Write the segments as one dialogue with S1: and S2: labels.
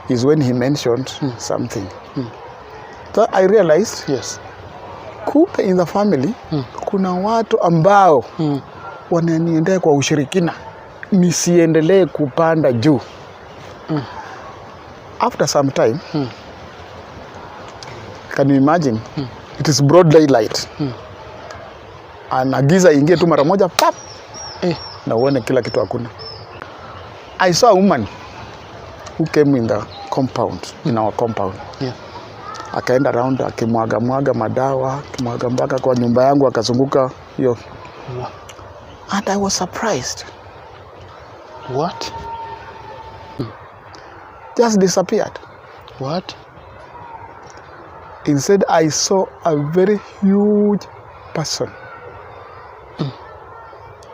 S1: is when he mentioned something. So I realized,
S2: Yes.
S1: kumbe in the family, kuna watu ambao wananiendea kwa ushirikina. Nisiendelee kupanda juu. After some time, can you imagine? It is broad daylight. Anagiza ingie tu mara moja, pap! Na uone kila kitu hakuna. I saw a woman who came in the compound, in our compound.
S2: Yeah.
S1: Akaenda around, akimwaga madawa, akimwaga mpaka kwa nyumba yangu, akazunguka hiyo. And I was surprised.
S2: What?
S1: Just disappeared.
S2: What?
S1: Instead, I saw a very huge person.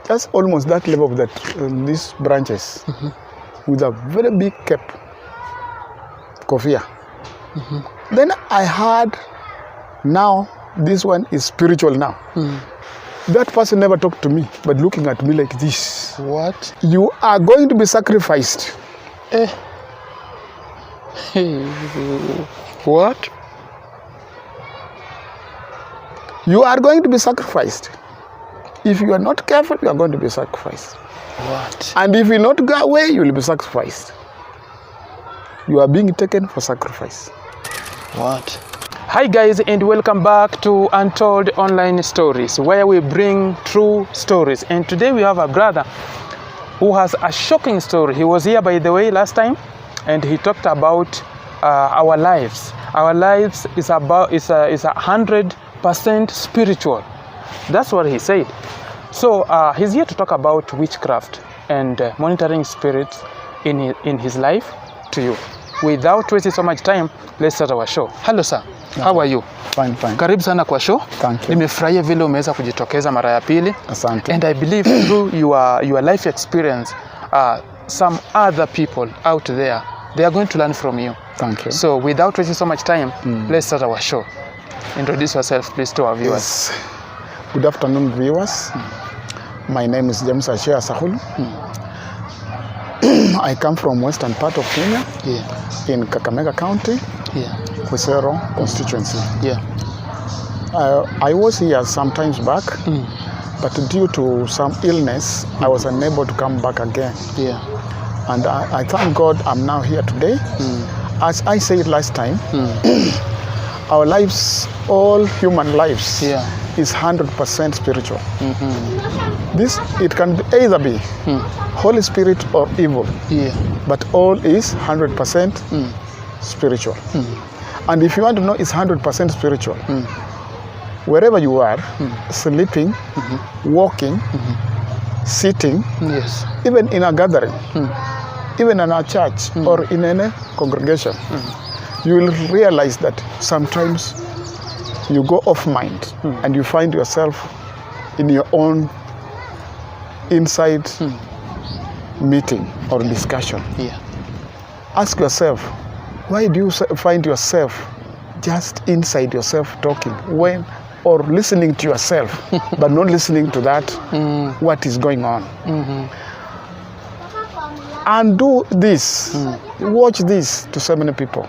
S1: Just almost that level of that these branches, with a very big cap, kofia. Then I heard, now this one is spiritual now. That person never talked to me, but looking at me like this.
S2: What?
S1: You are going to be sacrificed.
S2: What?
S1: You are going to be sacrificed. If you are not careful, you are going to be sacrificed.
S2: What?
S1: And if you not go away, you will be sacrificed. You are being taken for sacrifice.
S2: What? Hi guys, and welcome back to Untold Online Stories, where we bring true stories. And today we have a brother who has a shocking story. He was here, by the way, last time, and he talked about our lives. Our lives is 100% spiritual. That's what he said. So he's here to talk about witchcraft and monitoring spirits in his life to you. Without wasting so much time, let's start our show. Hello sir, how are you?
S1: Fine.
S2: Karibu sana kwa show.
S1: Thank you.
S2: Nimefurahia vile umeweza kujitokeza mara ya pili.
S1: Asante.
S2: And I believe through your life experience, some other people out there, they are going to learn from you.
S1: Thank you.
S2: So without wasting so much time, let's start our show. Introduce yourself please to our viewers.
S1: Yes. Good afternoon, viewers. My name is James Ashia Sahulu. I come from western part of Kenya, in Kakamega County, Kwesero constituency. I was here some times back, but due to some illness, I was unable to come back again. And I thank God I'm now here today. As I said last time, our lives, all human lives, is 100% spiritual. This, it can either be Holy Spirit or evil, but all is 100% spiritual. And if you want to know it's 100% spiritual, wherever you are, sleeping, walking, sitting, even in a gathering, even in a church or in any congregation, you will realize that sometimes you go off mind and you find yourself in your own inside meeting or discussion. Ask yourself, why do you find yourself just inside yourself talking when, or listening to yourself, but not listening to that, what is going on? And do this, watch this to so many people.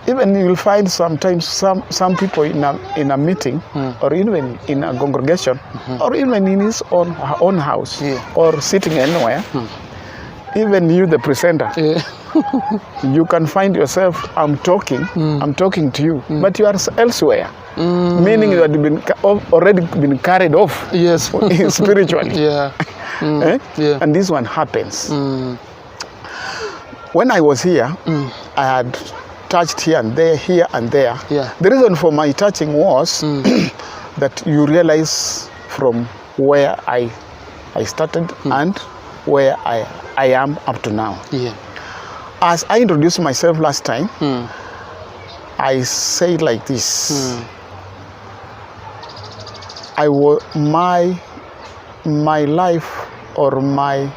S1: Even you will find sometimes some people in a meeting, or even in a congregation, or even in his own house, or sitting anywhere. Even you, the presenter, you can find yourself, I'm talking to you, but you are elsewhere. Meaning you have already been carried off spiritually. And this one happens. When I was here, I had touched here and there. The reason for my touching was that you realize from where I started and where I am up to now. As I introduced myself last time, I said like this. My life, or my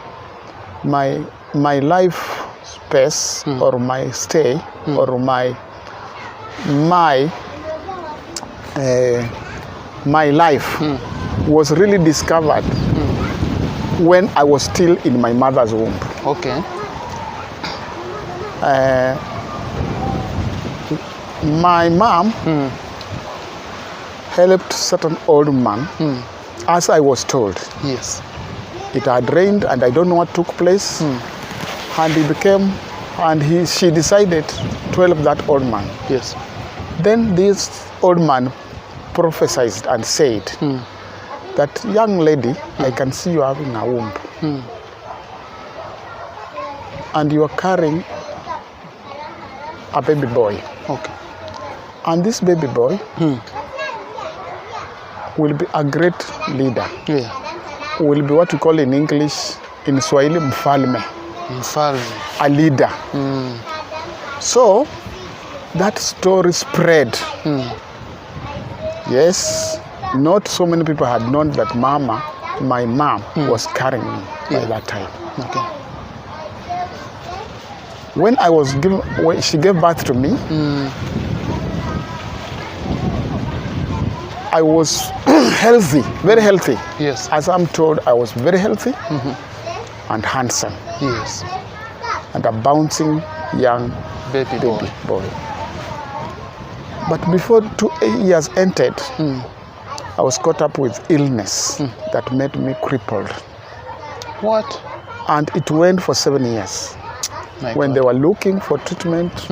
S1: life space, or my stay, or my life was really discovered when I was still in my mother's womb. My mom helped certain old man, as I was told.
S2: Yes.
S1: It had rained, and I don't know what took place. And she decided to help that old man.
S2: Yes.
S1: Then this old man prophesied and said that, young lady, I can see you having a womb. And you are carrying a baby boy.
S2: Okay.
S1: And this baby boy will be a great leader.
S2: Yeah.
S1: Will be what we call in English, in Swahili, mfalme.
S2: Mfalme.
S1: A leader. So that story spread. Yes, not so many people had known that my mom was carrying me by that time.
S2: Okay.
S1: When she gave birth to me, I was healthy, very healthy.
S2: Yes.
S1: As I'm told, I was very healthy and handsome.
S2: Yes.
S1: And a bouncing young
S2: Baby
S1: boy. But before 2 years entered, I was caught up with illness that made me crippled.
S2: What?
S1: And it went for 7 years. When they were looking for treatment,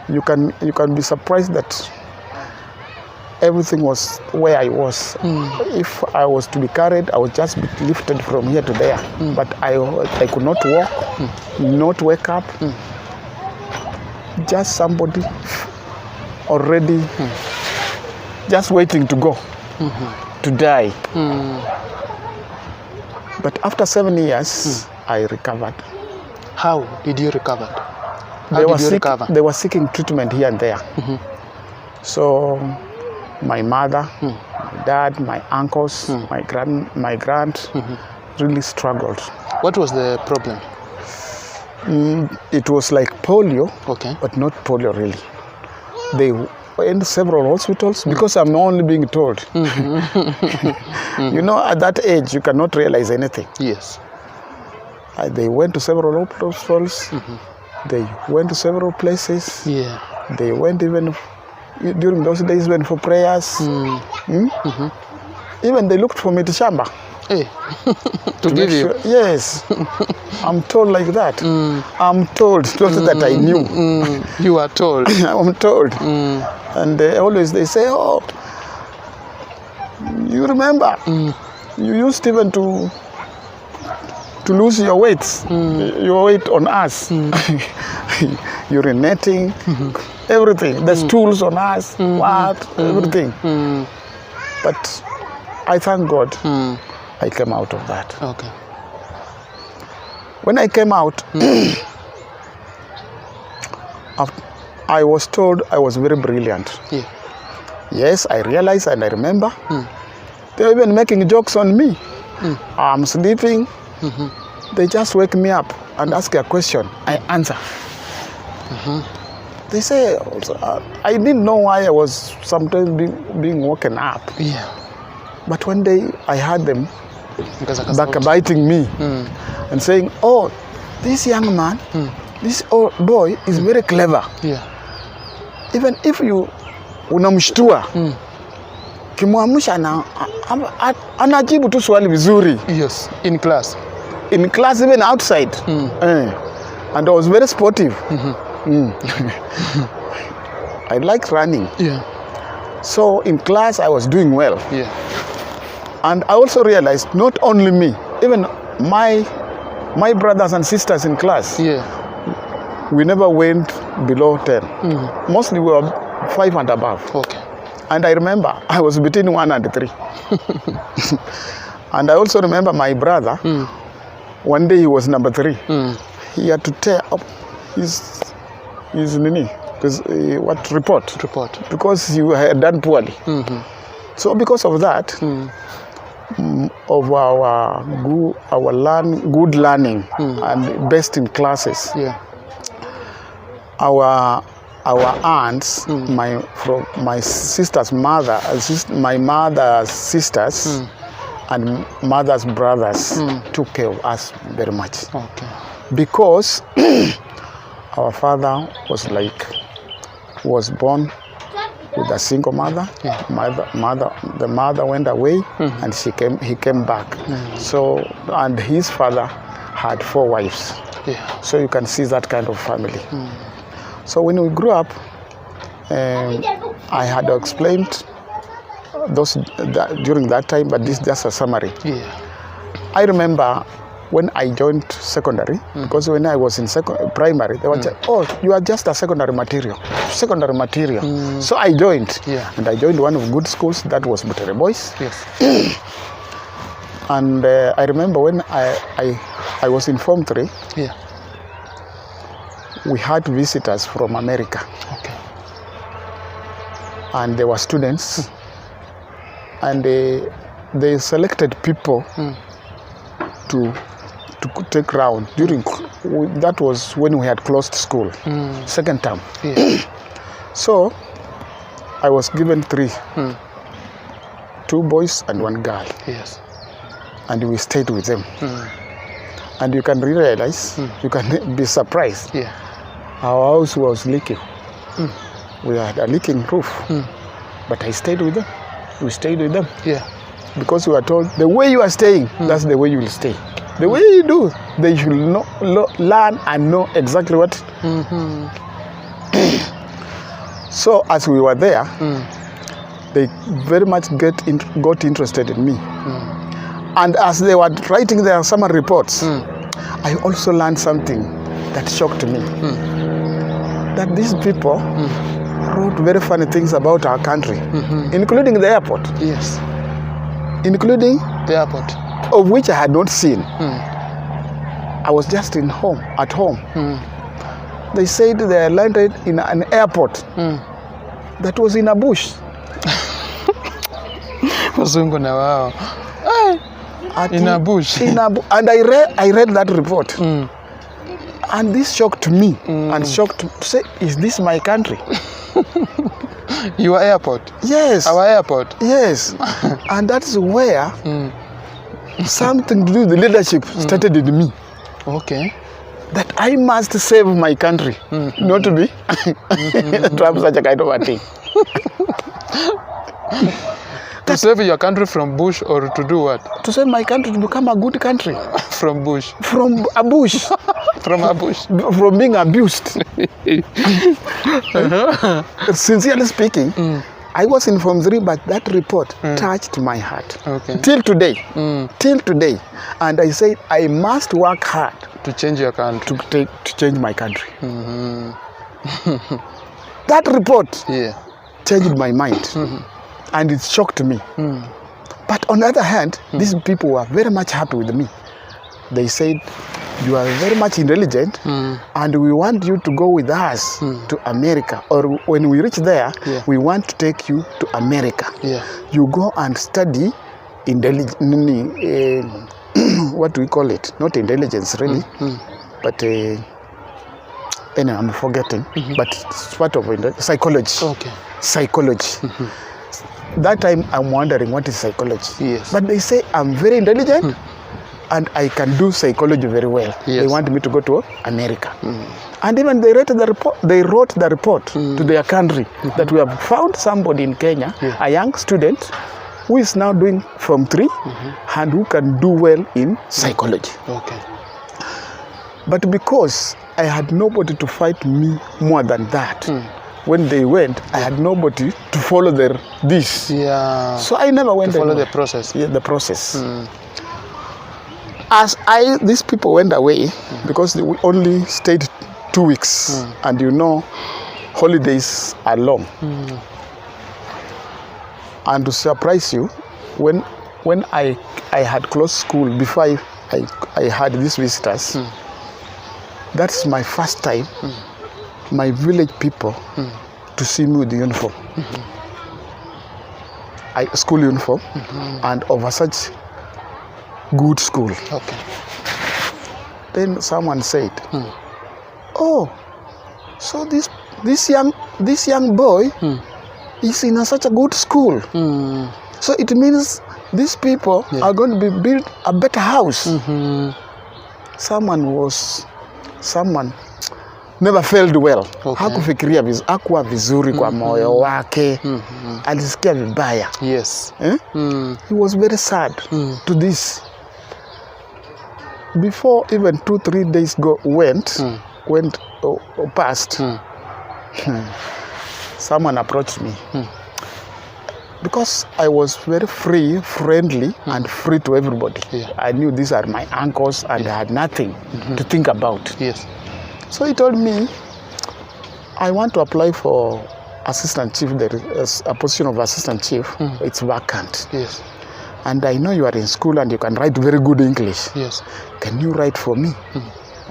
S1: you can be surprised that everything was where I was. If I was to be carried, I would just be lifted from here to there. But I could not walk, not wake up. Just somebody already just waiting to go, to die. But after 7 years, I recovered.
S2: How did you recover?
S1: They were seeking treatment here and there. So my mother, my dad, my uncles, my grand really struggled.
S2: What was the problem?
S1: It was like polio, but not polio really. They were in several hospitals because I'm only being told. You know, at that age, you cannot realize anything.
S2: Yes.
S1: They went to several hospitals. They went to several places.
S2: Yeah.
S1: They went even during those days went for prayers. Even they looked for me to shamba.
S2: Hey. to give you?
S1: Sure. Yes. I'm told like that. I'm told, not that I knew.
S2: You are told.
S1: I'm told. And they say, oh, you remember, you used even to lose your weight on us. Urinating, everything. The stools on us, everything. But I thank God I came out of that.
S2: Okay.
S1: When I came out, I was told I was very brilliant.
S2: Yeah.
S1: Yes, I realized and I remember. They were even making jokes on me. I'm sleeping. They just wake me up and ask a question. I answer. They say, I didn't know why I was sometimes being woken up.
S2: Yeah.
S1: But one day I heard them backbiting me and saying, oh, this young man, this old boy is very clever.
S2: Yeah.
S1: Even if you unamshtua, kimwamsha anajibu tu swali vizuri.
S2: Yes, in class.
S1: In class, even outside. And I was very sportive. I like running.
S2: Yeah.
S1: So in class, I was doing well.
S2: Yeah.
S1: And I also realized not only me, even my brothers and sisters in class, we never went below 10. Mostly we were 5 and above.
S2: Okay.
S1: And I remember I was between 1 and 3. And I also remember my brother, one day he was number 3. He had to tear up his report because he had done poorly. So because of that, of our good learning and best in classes, our aunts, my sister's mother, my mother's sisters, and mother's brothers took care of us very much.
S2: Okay.
S1: Because our father was born with a single mother.
S2: Yeah.
S1: The mother went away, and he came back. So, and his father had 4 wives.
S2: Yeah.
S1: So you can see that kind of family. So when we grew up, I had explained during that time, but this is just a summary.
S2: Yeah.
S1: I remember when I joined secondary, because when I was in primary, they were saying, oh, you are just a secondary material. So I joined, and I joined one of good schools, that was Butere Boys.
S2: Yes.
S1: And I remember when I was in Form 3,
S2: Yeah.
S1: we had visitors from America.
S2: Okay.
S1: And they were students, and they selected people to take round during, that was when we had closed school, second term.
S2: Yeah.
S1: So I was given 3, 2 boys and 1 girl.
S2: Yes.
S1: And we stayed with them. And you can realize, you can be surprised.
S2: Yeah.
S1: Our house was leaking. We had a leaking roof. But I stayed with them. We stayed with them.
S2: Yeah.
S1: Because we were told, the way you are staying, that's the way you will stay. The way you do, they should learn and know exactly what. So as we were there, they very much got interested in me. And as they were writing their summary reports, I also learned something that shocked me. That these people wrote very funny things about our country, including the airport.
S2: Yes.
S1: Including
S2: the airport,
S1: of which I had not seen. I was just at home. They said they landed in an airport that was in a bush.
S2: Wazungu na wao. In a bush.
S1: And I read that report. And this shocked me and shocked to say, is this my country?
S2: Your airport?
S1: Yes.
S2: Our airport?
S1: Yes. And that's where something to do with the leadership started in me.
S2: Okay.
S1: That I must save my country, not to be to have such a kind of a thing.
S2: To save your country from bush, or to do what? To
S1: save my country to become a good country.
S2: From bush?
S1: From a bush.
S2: From a bush.
S1: From being abused. Sincerely speaking, I was in Form 3, but that report touched my heart.
S2: Okay.
S1: Till today. Till today. And I said, I must work hard.
S2: To change your country.
S1: To change my country. That report changed my mind. And it shocked me. But on the other hand, these people were very much happy with me. They said, you are very much intelligent, and we want you to go with us to America. Or when we reach there, we want to take you to America. You go and study what do we call it? Not intelligence, really, but anyway, I'm forgetting. But it's part of psychology.
S2: Okay.
S1: Psychology. That time I'm wondering what is psychology.
S2: Yes.
S1: But they say I'm very intelligent and I can do psychology very well.
S2: Yes.
S1: They want me to go to America. And even they wrote the report to their country that we have found somebody in Kenya, a young student who is now doing Form 3 and who can do well in psychology.
S2: Okay.
S1: But because I had nobody to fight me more than that, when they went, I had nobody to follow this. Yeah. So I never went
S2: to follow the process.
S1: Yeah, the process. As these people went away, because we only stayed 2 weeks, and you know, holidays are long. And to surprise you, when I had closed school before I had these visitors, that's my first time. My village people to see me with the uniform, school uniform, and over such good school.
S2: Okay.
S1: Then someone said, "Oh, so this young boy is in such a good school. So it means these people are going to build a better house." Someone never felt well.
S2: Okay.
S1: Hakufikiria hakuwa vizuri kwa moyo wake. Alisikia vibaya.
S2: Yes.
S1: He was very sad to this. Before even 2-3 days went past, someone approached me. Because I was very free, friendly, and free to everybody. Yeah. I knew these are my uncles, and I had nothing to think about.
S2: Yes.
S1: So he told me, I want to apply for assistant chief. There is a position of assistant chief. It's vacant.
S2: Yes.
S1: And I know you are in school and you can write very good English.
S2: Yes.
S1: Can you write for me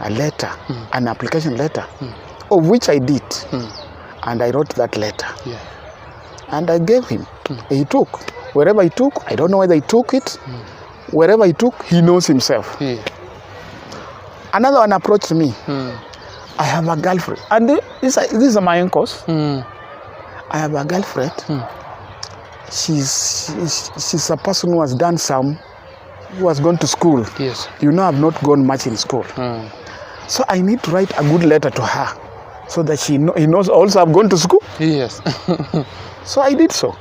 S1: a letter, an application letter, of which I did. And I wrote that letter. Yeah. And I gave him. He took. Wherever he took, I don't know whether he took it. Wherever he took, he knows himself. Yeah. Another one approached me. I have a girlfriend. And these are my uncles. I have a girlfriend. She's a person who has done who has gone to school.
S2: Yes.
S1: You know, I've not gone much in school. So I need to write a good letter to her so that he knows also I've gone to school.
S2: Yes.
S1: So I did so.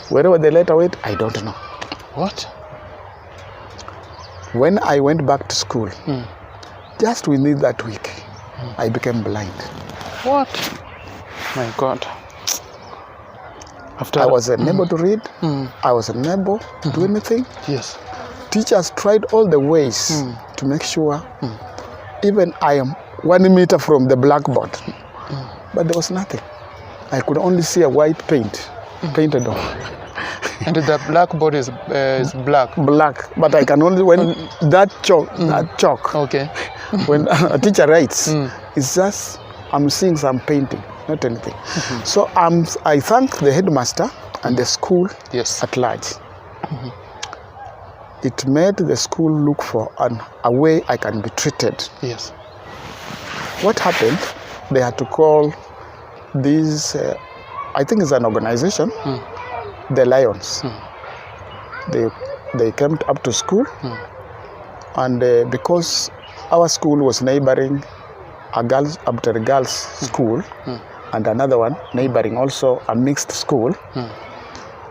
S1: Wherever the letter went, I don't know.
S2: What?
S1: When I went back to school, just within that week, I became blind.
S2: What? My God.
S1: I was unable to read. I was unable to do anything.
S2: Yes.
S1: Teachers tried all the ways to make sure even I am 1 meter from the blackboard. But there was nothing. I could only see a white painted on.
S2: And the blackboard is black.
S1: Black, but I can only that chalk.
S2: Okay.
S1: When a teacher writes, it's just I'm seeing some painting, not anything. So I thank the headmaster and the school at large. It made the school look for a way I can be treated.
S2: Yes.
S1: What happened? They had to call this. I think it's an organization. The Lions. They came up to school, and because our school was neighboring a girls school, and another one neighboring also a mixed school,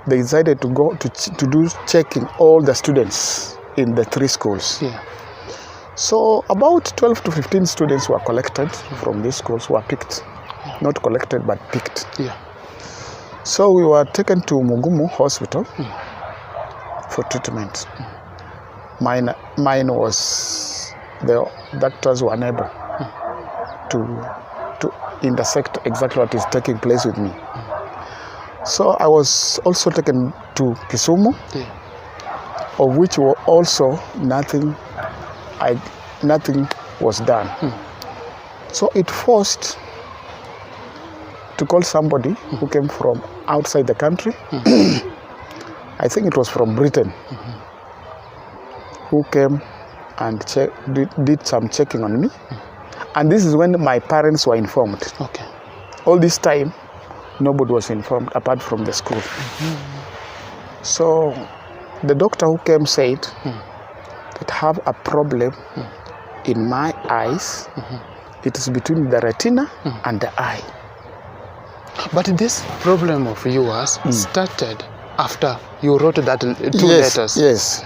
S1: they decided to go to do checking all the students in the 3 schools. Yeah. So about 12 to 15 students were collected from these schools, were picked, not collected but picked. Yeah. So we were taken to Mugumu Hospital for treatment. Mine was, the doctors were unable to intersect exactly what is taking place with me. So I was also taken to Kisumu, of which were also nothing was done. So it forced to call somebody who came from outside the country. I think it was from Britain, who came and did some checking on me. And this is when my parents were informed. Okay. All this time, nobody was informed apart from the school. So the doctor who came said that I have a problem in my eyes. It is between the retina and the eye.
S2: But this problem of yours started after you wrote that 2 letters.
S1: Yes.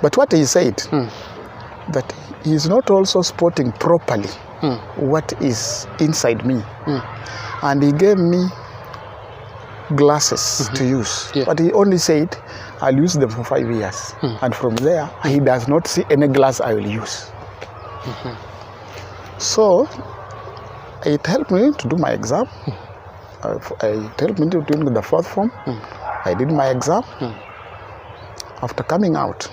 S1: But what he said, that he is not also spotting properly what is inside me. And he gave me glasses to use. Yeah. But he only said, I'll use them for 5 years. And from there, he does not see any glass I will use. So it helped me to do my exam. It helped me to do the 4th form. I did my exam. After coming out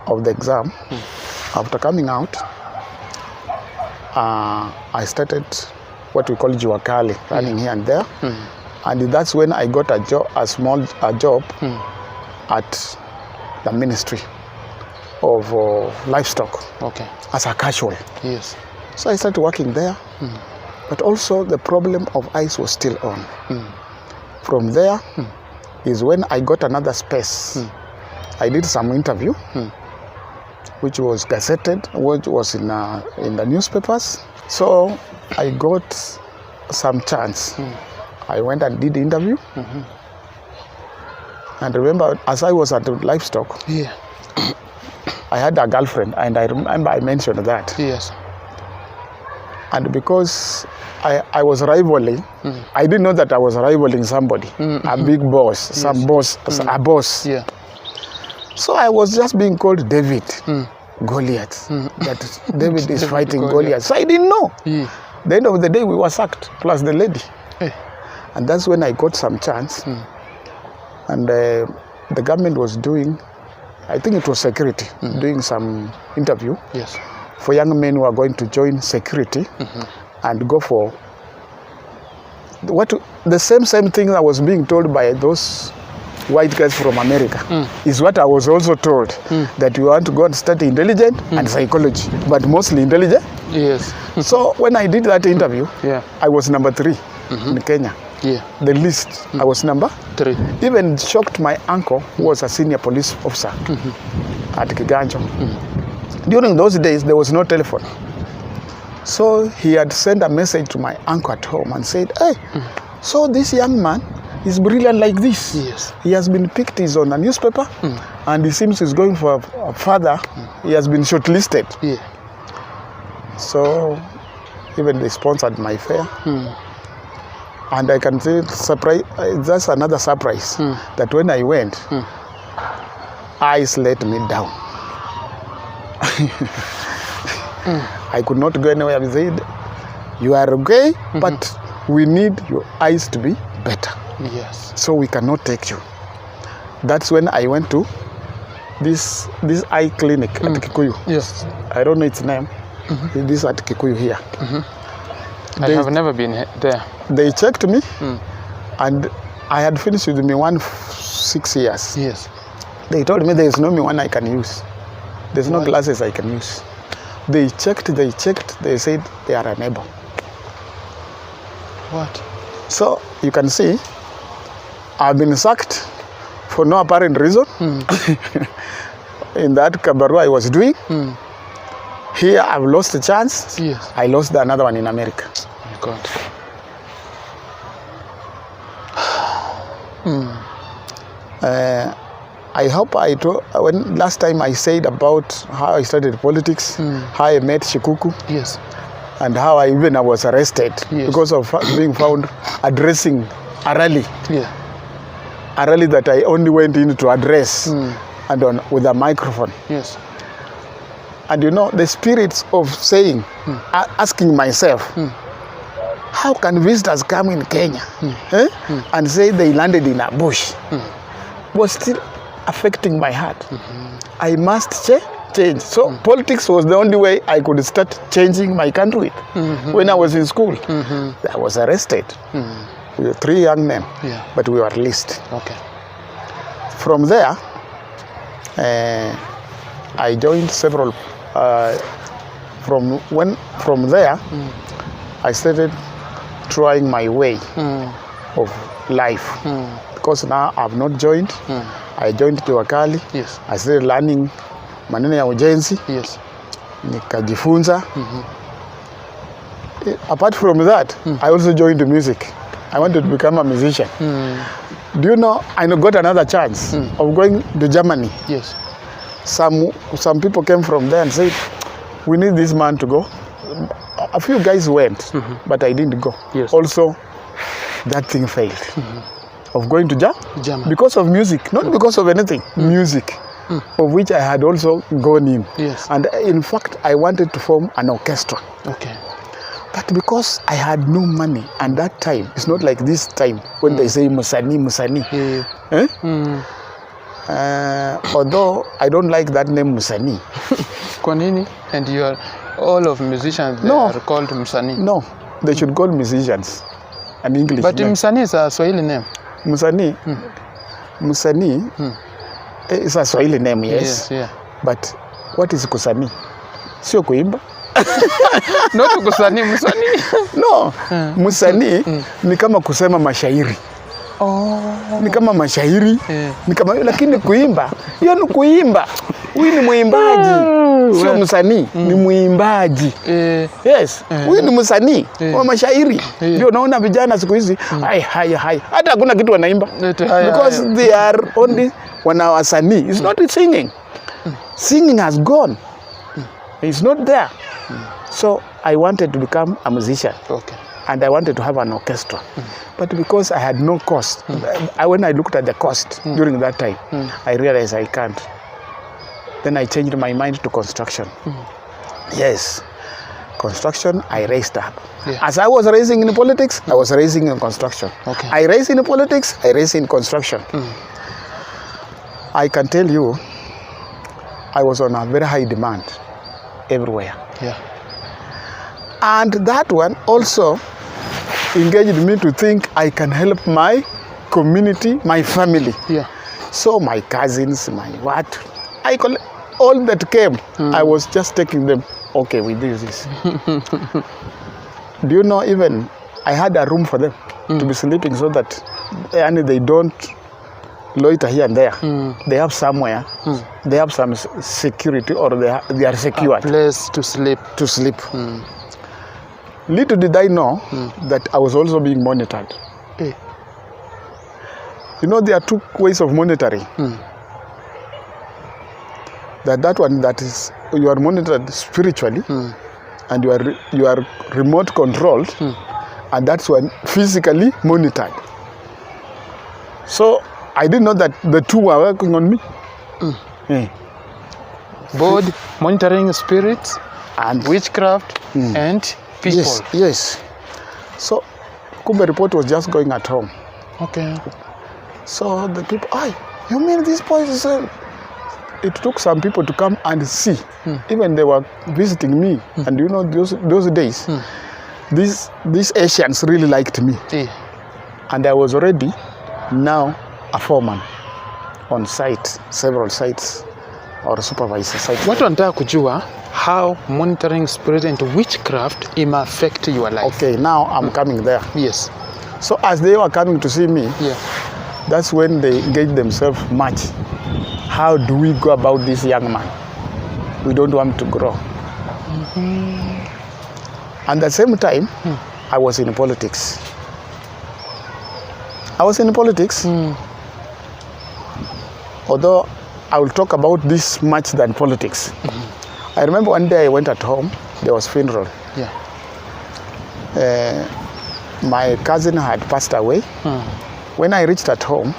S1: of the exam, I started what we call juakali, running here and there. And that's when I got a small job at the Ministry of Livestock, as a casual. Yes. So I started working there. But also the problem of eyes was still on. From there is when I got another space. I did some interview which was gazetted, which was in the newspapers. So I got some chance. I went and did the interview. And remember, as I was at the livestock, I had a girlfriend, and I remember I mentioned that.
S2: Yes.
S1: And because I was rivaling, I didn't know that I was rivaling somebody, a big boss, a boss.
S2: Yeah.
S1: So I was just being called David Goliath, that David is fighting Goliath. So I didn't know. The end of the day, we were sacked, plus the lady. And that's when I got some chance. And the government was doing, I think it was security, doing some interview for young men who are going to join security and go for the same thing I was being told by those white guys from America is what I was also told, that you want to go and study intelligence and psychology, but mostly intelligence.
S2: Yes.
S1: So when I did that interview, I was number 3 in Kenya. The list, I was number 3. Even shocked my uncle, who was a senior police officer at Kiganjo. During those days, there was no telephone. So he had sent a message to my uncle at home and said, hey, so this young man is brilliant like this.
S2: Yes.
S1: He has been picked, he's on a newspaper, and he seems he's going for a father. He has been shortlisted. So even they sponsored my fare. And I can say, surprise, that's another surprise, that when I went, eyes let me down. I could not go anywhere. I said, you are okay, but we need your eyes to be better.
S2: Yes.
S1: So we cannot take you. That's when I went to this eye clinic at Kikuyu.
S2: Yes.
S1: I don't know its name. This at Kikuyu here.
S2: I have never been there.
S1: They checked me, and I had finished with me 6 years.
S2: Yes.
S1: They told me there is no one I can use. There's no glasses I can use. They checked, they said they are unable.
S2: What?
S1: So you can see, I've been sacked for no apparent reason. In that Kabaru I was doing. Here I've lost a chance.
S2: Yes.
S1: I lost another one in America.
S2: Oh my God.
S1: I hope when last time I said about how I started politics, how I met Shikuku,
S2: yes,
S1: and how I was arrested because of being found addressing a rally.
S2: Yeah.
S1: A rally that I only went in to address and with a microphone.
S2: Yes.
S1: And you know, the spirits of saying, asking myself, how can visitors come in Kenya and say they landed in a bush, was still affecting my heart. I must change. So politics was the only way I could start changing my country with. When I was in school, I was arrested. We were 3 young men, but we were released.
S2: Okay.
S1: From there, I joined several. From there, I started trying my way of life. Because now I've not joined. I joined Kiwakali.
S2: Yes.
S1: I started learning maneno ya ujenzi.
S2: Yes.
S1: Nikajifunza. Apart from that, I also joined music. I wanted to become a musician. Do you know, I got another chance of going to Germany.
S2: Yes.
S1: Some people came from there and said, we need this man to go. A few guys went, but I didn't go.
S2: Yes.
S1: Also, that thing failed. Of going to Germany. Because of music, not because of anything. Music, of which I had also gone in.
S2: Yes.
S1: And in fact, I wanted to form an orchestra.
S2: Okay.
S1: But because I had no money, and that time, it's not like this time when they say Musani. Although I don't like that name Musani.
S2: Kwa nini? And you are all of musicians are called Musani.
S1: No, they should call musicians an English
S2: But
S1: name.
S2: Musani is a Swahili name.
S1: Musani is a Swahili name, yes.
S2: Yeah.
S1: But what is kusani? Sio kuimba?
S2: Not kusani, Musani.
S1: No, Musani ni kama kusema mashairi. Ni kama mashairi, ni kama, lakini kuimba, hiyo ni kuimba. Huyu ni mwimbaji, sio msanii, ni mwimbaji. Yes, huyu ni msanii wa mashairi. Ndio unaona vijana siku hizi, hai. Hata hakuna kitu wanaimba. Because they are only wasanii. It's not singing. Singing has gone. It's not there. So I wanted to become a musician. Okay. And I wanted to have an orchestra. But because I had no cost, when I looked at the cost during that time, I realized I can't. Then I changed my mind to construction. Yes, construction I raised up. As I was raising in politics, I was raising in construction. Okay. I raised in politics, I raised in construction. I can tell you, I was on a very high demand everywhere. Yeah. And that one also engaged me to think I can help my community, my family. Yeah. So my cousins, my what, all that came, I was just taking them, okay, we do this. Do you know, even I had a room for them to be sleeping so that they don't loiter here and there. They have somewhere, they have some security, or they are secured.
S2: A place to sleep.
S1: To sleep. Little did I know that I was also being monitored. You know, there are two ways of monitoring. That one that is, you are monitored spiritually, and you are remote controlled, and that's when physically monitored. So I didn't know that the two were working on me.
S2: Both monitoring spirits and witchcraft and people.
S1: Yes. So Kumbe report was just going at home.
S2: Okay.
S1: So the people, you mean this boys? It took some people to come and see. Even they were visiting me, and you know, those days, these Asians really liked me, and I was already now a foreman on site, several sites, or supervisor sites.
S2: Watu wanataka kujua how monitoring spirit and witchcraft affect your life.
S1: Okay, now I'm coming there.
S2: Yes.
S1: So as they were coming to see me, that's when they engaged themselves much. How do we go about this young man? We don't want to grow. And at the same time, I was in politics. Although I will talk about this much than politics. I remember one day I went at home, there was funeral. My cousin had passed away. When I reached at home,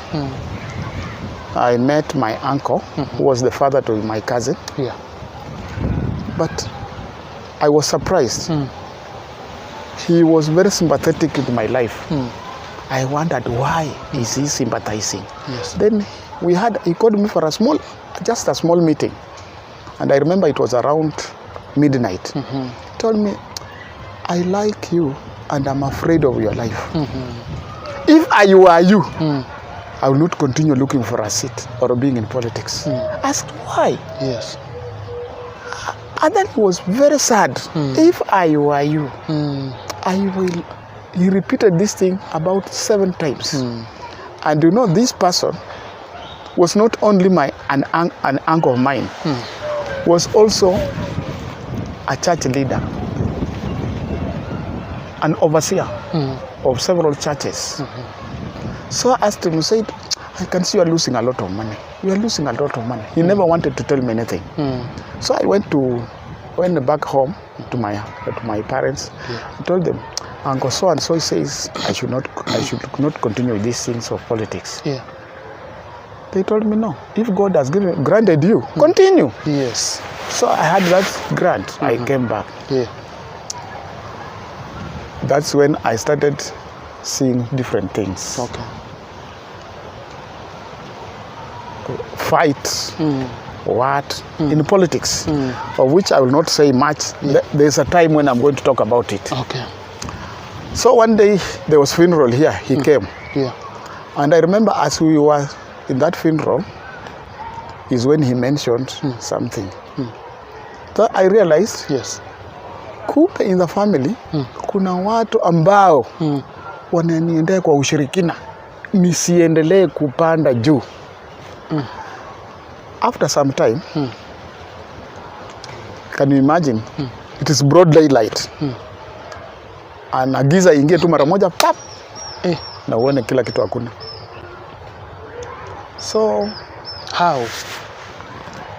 S1: I met my uncle, who was the father to my cousin. But I was surprised. He was very sympathetic with my life. I wondered, why is he sympathizing? Then he called me for just a small meeting. And I remember it was around midnight. He told me, I like you and I'm afraid of your life. If I were you, I will not continue looking for a seat or being in politics. I asked, why?
S2: Yes.
S1: And then he was very sad. If I were you, I will. He repeated this thing about 7 times. And you know, this person was not only an uncle of mine, was also a church leader, an overseer of several churches. So I asked him, he said, I can see you are losing a lot of money. You are losing a lot of money. He never wanted to tell me anything. So I went back home to my parents. I told them, Uncle so and so says I should not continue with these things of politics. They told me, no, if God has granted you, continue.
S2: Yes.
S1: So I had that grant. I came back. That's when I started seeing different things.
S2: Okay.
S1: Fights, in politics, of which I will not say much. There's a time when I'm going to talk about it.
S2: Okay.
S1: So one day there was funeral here. He came. And I remember as we were in that funeral is when he mentioned something. So I realized, kumbe in the family kuna watu ambao wananiendea kwa ushirikina. nisiendelee kupanda juu. After some time, can you imagine? It is broad daylight. Anagiza ingie tu mara moja pap. Na uone kila kitu hakuna. So
S2: how?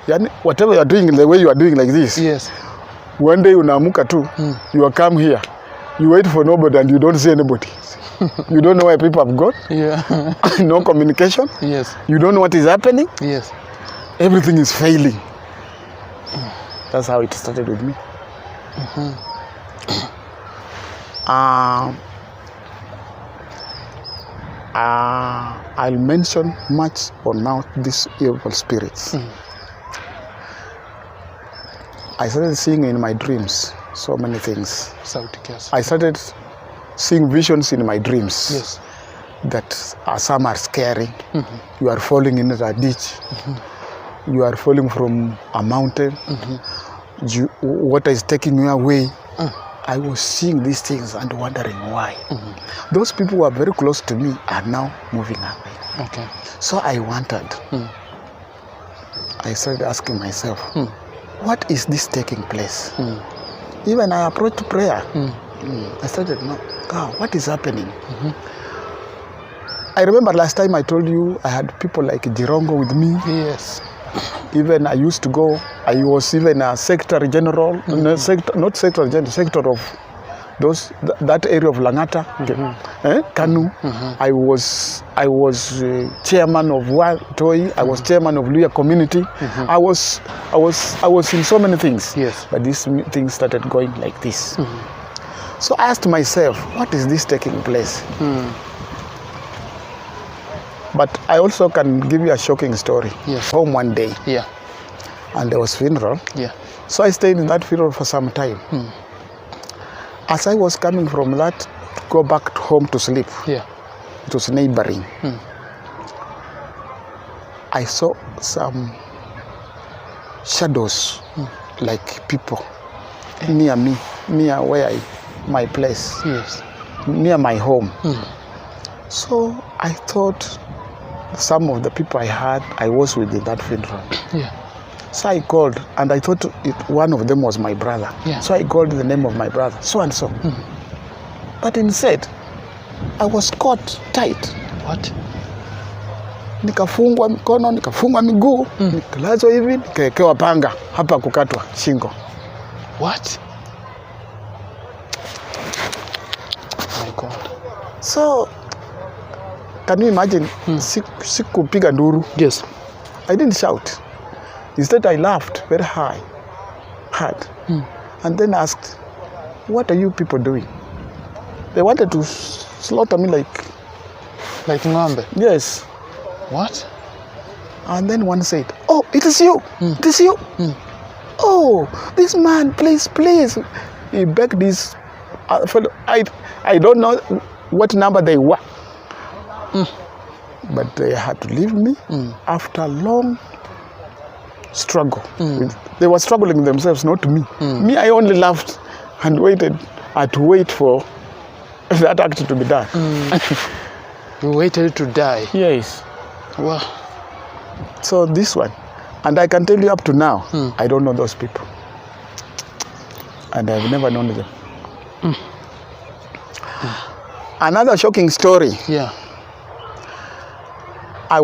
S1: Yani whatever you are doing, the way you are doing like this.
S2: Yes.
S1: One day unaamuka tu, you are come here. You wait for nobody and you don't see anybody. You don't know where people have gone.
S2: Yeah.
S1: No communication.
S2: Yes.
S1: You don't know what is happening.
S2: Yes.
S1: Everything is failing. That's how it started with me. I'll mention much on now these evil spirits. I started seeing in my dreams so many things. I started seeing visions in my dreams.
S2: Yes.
S1: That some are scary. You are falling into a ditch. You are falling from a mountain. Water is taking you away. I was seeing these things and wondering why. Those people who are very close to me are now moving away.
S2: Okay.
S1: So I wondered. I started asking myself, what is this taking place? Even I approached prayer. I started, God, what is happening? I remember last time I told you I had people like Jirongo with me.
S2: Yes.
S1: Even I used to go, I was even a secretary general, not secretary general, sector of that area of Langata, Kanu. I was chairman of Toi. I was chairman of Luya community. I was in so many things.
S2: Yes.
S1: But these things started going like this. So I asked myself, what is this taking place? But I also can give you a shocking story.
S2: Yes.
S1: Home one day.
S2: Yeah.
S1: And there was funeral.
S2: Yeah.
S1: So I stayed in that funeral for some time. As I was coming from that to go back home to sleep.
S2: Yeah.
S1: It was neighboring. I saw some shadows like people near me, near where my place.
S2: Yes.
S1: Near my home. So I thought some of the people I was with in that funeral.
S2: Yeah.
S1: So I called and I thought one of them was my brother.
S2: Yeah.
S1: So I called the name of my brother, so and so. But instead, I was caught tight.
S2: What?
S1: Nikafungwa mikono, nikafungwa miguu, nikalazwa hivi, nikawekewa panga hapa kukatwa shingo.
S2: What? Oh my God.
S1: So, can you imagine? Sikupiga nduru.
S2: Yes.
S1: I didn't shout. Instead, I laughed very hard. And then asked, what are you people doing? They wanted to slaughter me like
S2: ng'ombe?
S1: Yes.
S2: What?
S1: And then one said, oh, it is you. It is you. Oh, this man, please. He begged this fellow. I don't know what number they were. But they had to leave me after a long struggle. They were struggling themselves, not me. Me, I only laughed and waited. I had to wait for that act to be done.
S2: You waited to die?
S1: Yes.
S2: Wow.
S1: So this one, and I can tell you up to now, I don't know those people. And I've never known them. Another shocking story.
S2: Yeah.
S1: I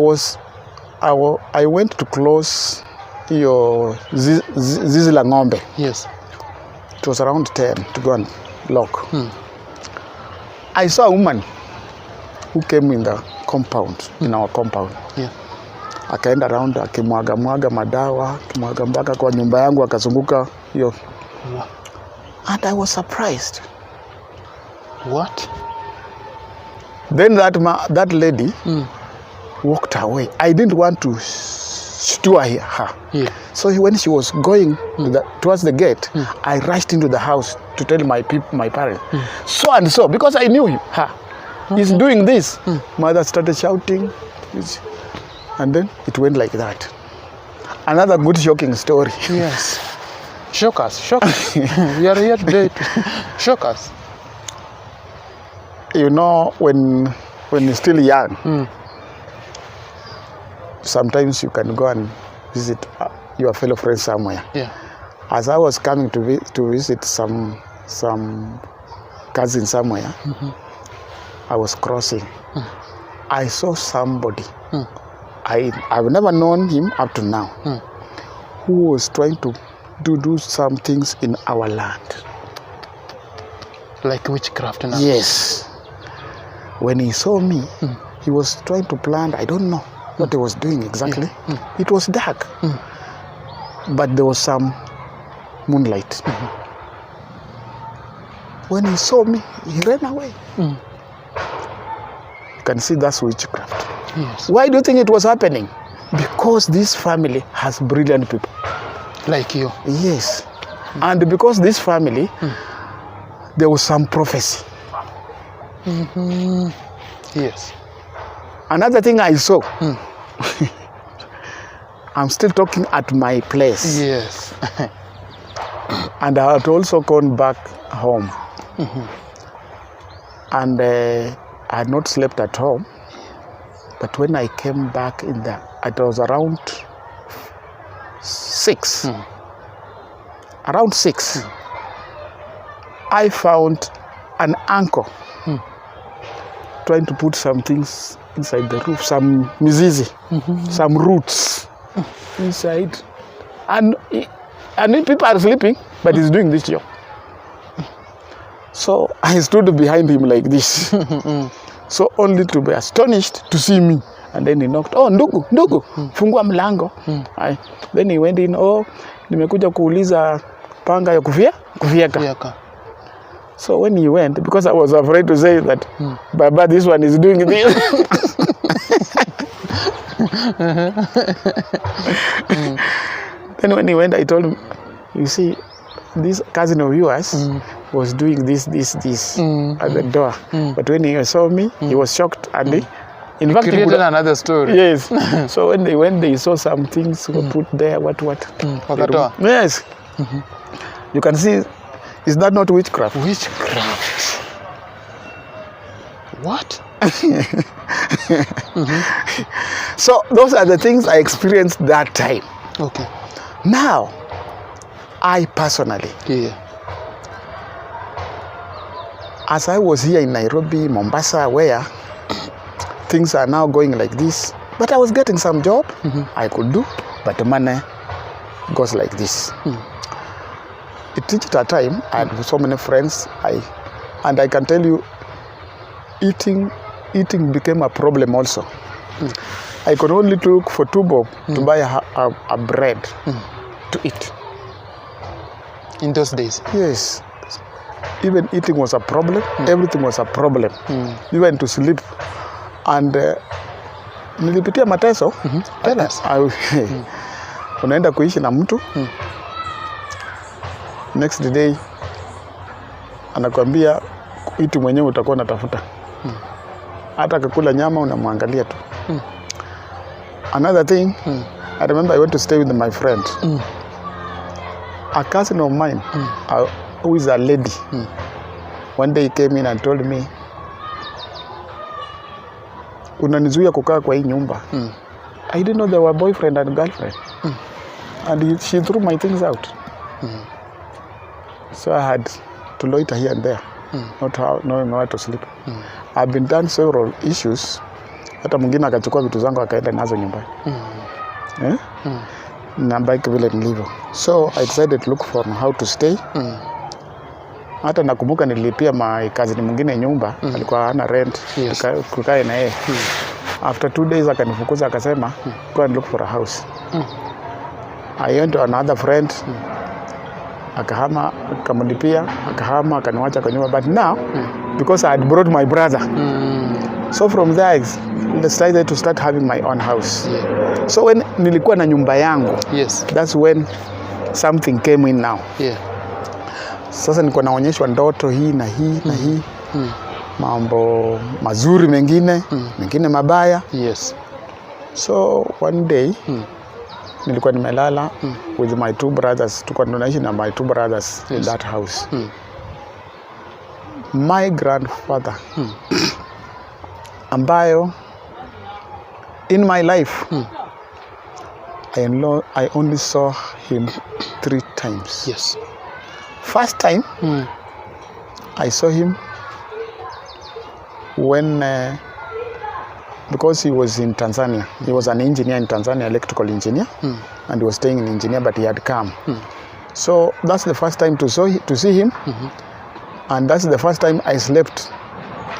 S1: went to close your zizi la ng'ombe.
S2: Yes.
S1: It was around 10 to go and lock. I saw a woman who came in the compound, in our compound.
S2: Yeah.
S1: Akaenda around akimwaga madawa, akimwaga mpaka kwa nyumba yangu akazunguka hiyo.
S2: Wow.
S1: And I was surprised.
S2: What?
S1: Then that lady walked away. I didn't want to stir her.
S2: Yeah.
S1: So when she was going towards the gate, I rushed into the house to tell my parents, so and so, because I knew her. He's doing this. Mother started shouting, and then it went like that. Another good shocking story.
S2: Yes. Shock us. We are here today to shock us.
S1: You know, when when you're still young, sometimes you can go and visit your fellow friends somewhere.
S2: Yeah.
S1: As I was coming to visit some cousin somewhere, I was crossing. I saw somebody. I've never known him up to now, who was trying to do some things in our land.
S2: Like witchcraft now?
S1: Yes. When he saw me, he was trying to plant, I don't know what he was doing exactly. It was dark, but there was some moonlight. When he saw me, he ran away. You can see that's witchcraft.
S2: Yes.
S1: Why do you think it was happening? Because this family has brilliant people.
S2: Like you?
S1: Yes. And because this family, there was some prophecy.
S2: Yes.
S1: Another thing I saw, I'm still talking at my place.
S2: Yes.
S1: And I had also gone back home. And I had not slept at home. But when I came back it was around 6. Around 6, I found an uncle trying to put some things inside the roof, some mizizi, some roots inside. And people are sleeping, but he's doing this job. So I stood behind him like this. So only to be astonished to see me. And then he knocked, oh, ndugu, fungua mlango. Then he went in, oh, nimekuja kuuliza panga ya kufieka. So when he went, because I was afraid to say that, Baba, this one is doing this. Then when he went, I told him, you see, this cousin of yours was doing this at the door. But when he saw me, he was shocked, and in fact,
S2: created another story.
S1: Yes. So when they went, they saw some things were put there. What? Yes. You can see, is that not witchcraft?
S2: Witchcraft. What?
S1: So those are the things I experienced that time.
S2: Okay.
S1: Now, I personally, as I was here in Nairobi, Mombasa, where things are now going like this, but I was getting some job I could do, but the money goes like this. It reached a time, I had so many friends, and I can tell you, eating became a problem also. I could only look for 2 bob to buy a bread to eat.
S2: In those days?
S1: Yes. Even eating was a problem, everything was a problem. Even to sleep. And nilipitia mateso.
S2: Tell us.
S1: Unaenda kuishi na mtu. Next day anakuambia iti mwenyewe utakuwa unatafuta. Hata akakula nyama unamwangalia tu. Another thing, I remember I went to stay with my friend. A cousin of mine, who is a lady, one day he came in and told me, unanizuia kukaa kwa hii nyumba. I didn't know they were boyfriend and girlfriend. And she threw my things out. So I had to loiter here and there, not knowing where to sleep. I've been done several issues. Hata mwingine akachukua vitu zangu akaenda nazo nyumbani. Na bike vile nilivyo. So I decided to look for how to stay. Hata nakumbuka nilipia my cousin mwingine nyumba, alikuwa hana rent, tukae na yeye. After 2 days akanifukuza akasema, go and look for a house. I went to another friend, akahama, akamlipia, akahama, akaniwacha kwa nyumba. But now, because I had brought my brother, so from there I decided to start having my own house. So when nilikuwa na nyumba yangu, that's when something came in now. Sasa nilikuwa naonyeshwa ndoto hii na hii na hii. Mambo mazuri mengine mabaya. So one day nilikuwa nimelala with my 2 brothers. Tulikuwa tunaishi na my 2 brothers in that house. My grandfather ambayo in my life I only saw him 3 times.
S2: Yes.
S1: First time I saw him when because he was in Tanzania. He was an engineer in Tanzania, electrical engineer, and he was staying in engineer, but he had come. So that's the first time to see him, and that's the first time I slept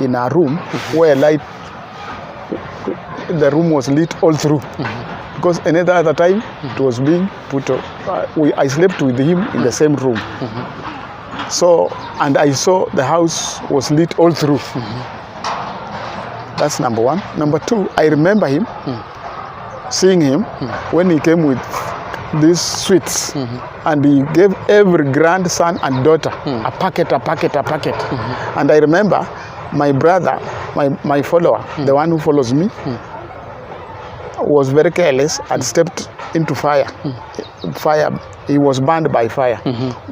S1: in a room where the room was lit all through. Because another other time it was being put. I slept with him in the same room. So, and I saw the house was lit all through. That's number 1. Number 2, I remember him, seeing him when he came with these sweets, and he gave every grandson and daughter a packet. And I remember my brother, my follower, the one who follows me, was very careless and stepped into fire. He was burned by fire.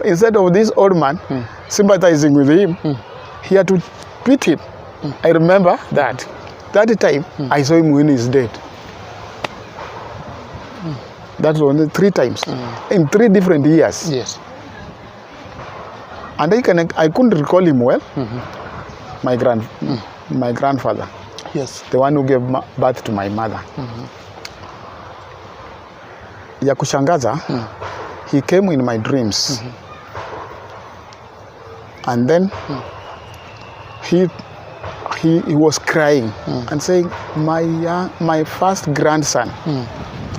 S1: Instead of this old man sympathizing with him, he had to beat him. I remember that time I saw him when he's dead. That was only 3 times in 3 different years.
S2: Yes.
S1: And I couldn't recall him well. My grandfather.
S2: Yes.
S1: The one who gave birth to my mother. Ya kushangaza, he came in my dreams. And then he was crying and saying, my first grandson,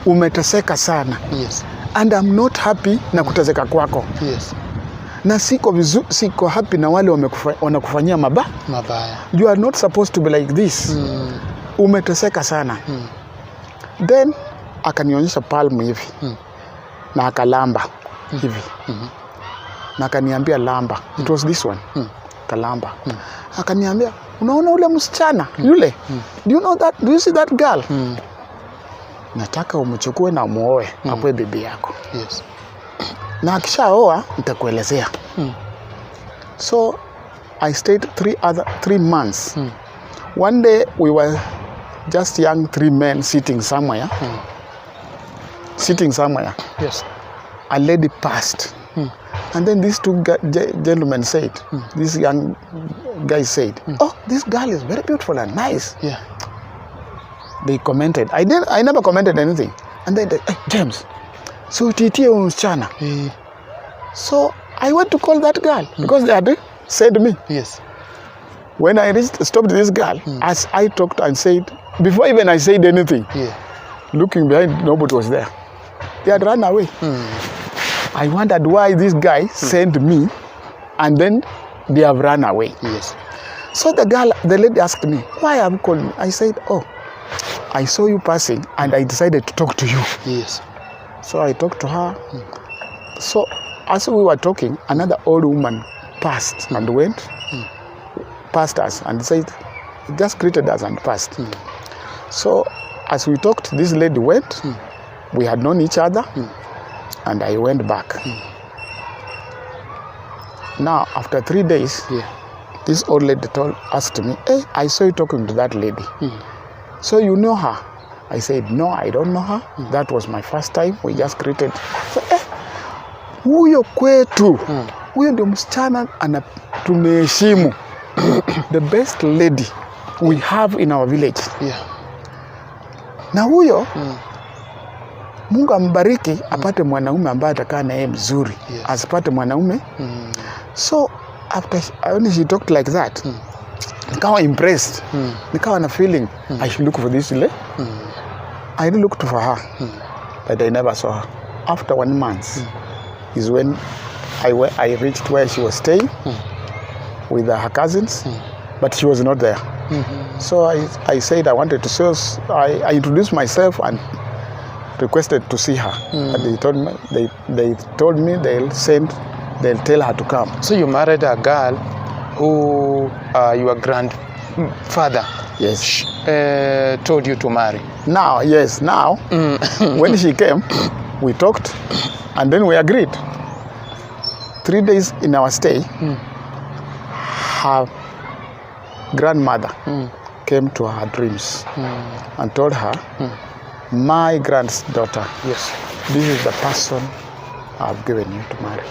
S1: umeteseka sana.
S2: Yes.
S1: And I'm not happy na kuteseka kwako.
S2: Yes.
S1: Na siko happy na wale wanakufanyia mabaya. You are not supposed to be like this. Umeteseka sana. Then akanionyesha palm hivi. Na akalamba hivi. Na akaniambia lamba. It was this one. Kalamba. Akaniambia, unaona ule msichana yule? Do you know that? Do you see that girl? Nataka umchukue na muoe akwe bibi yako.
S2: Yes.
S1: Na akishaoa nitakuelezea. So I stayed 3 months. One day we were just young 3 men sitting somewhere.
S2: Yes.
S1: A lady passed. And then these 2 gentlemen said, this young guy said, oh, this girl is very beautiful and nice.
S2: Yeah.
S1: They commented. I never commented anything. And then they, hey, James, so titie msichana. So I went to call that girl because they had said me.
S2: Yes.
S1: When I stopped this girl, as I talked and said, before even I said anything, looking behind, nobody was there. They had run away. I wondered why this guy sent me, and then they have run away.
S2: Yes.
S1: So the lady asked me, why have you called me? I said, oh, I saw you passing, and I decided to talk to you.
S2: Yes.
S1: So I talked to her. So as we were talking, another old woman passed and went, passed us, and said, just greeted us and passed. So as we talked, this lady went. We had known each other. And I went back. Now, after 3 days, this old lady asked me, hey, I saw you talking to that lady. So you know her? I said, no, I don't know her. That was my first time. We just greeted. So, huyo kwetu, huyo ndio msichana tumeheshimu. The best lady we have in our village. Na huyo, Mungu ambariki apate mwanaume ambaye atakaa na yeye mzuri. Asipate mwanaume. So after when she talked like that, nikawa impressed. Nikawa na feeling I should look for this lady. I looked for her, but I never saw her. After 1 month is when I reached where she was staying with her cousins, but she was not there. So I said I wanted to see her. I introduced myself and requested to see her. And they told me they'll tell her to come.
S2: So you married a girl who your grandfather told you to marry.
S1: Now, when she came, we talked and then we agreed. 3 days in our stay, her grandmother came to her dreams and told her, my granddaughter,
S2: yes,
S1: this is the person I've given you to marry.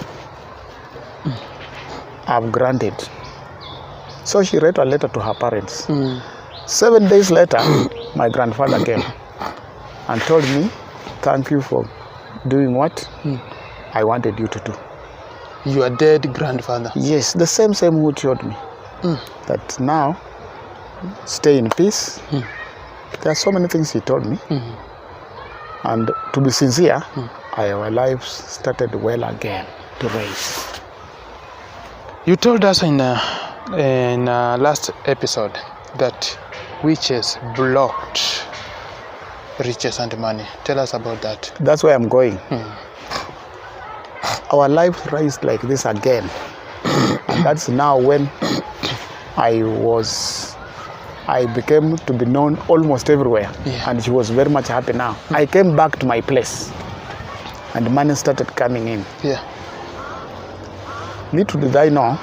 S1: I've granted. So she wrote a letter to her parents. 7 days later, my grandfather came and told me, thank you for doing what I wanted you to do.
S2: Your dead grandfather?
S1: Yes, the same who told me that now, stay in peace. There are so many things he told me. And to be sincere, our lives started well again to raise.
S2: You told us in last episode that witches blocked riches and money. Tell us about that.
S1: That's where I'm going. Our life raised like this again. And that's now when I became to be known almost everywhere. And she was very much happy now. I came back to my place and money started coming in. Little did I know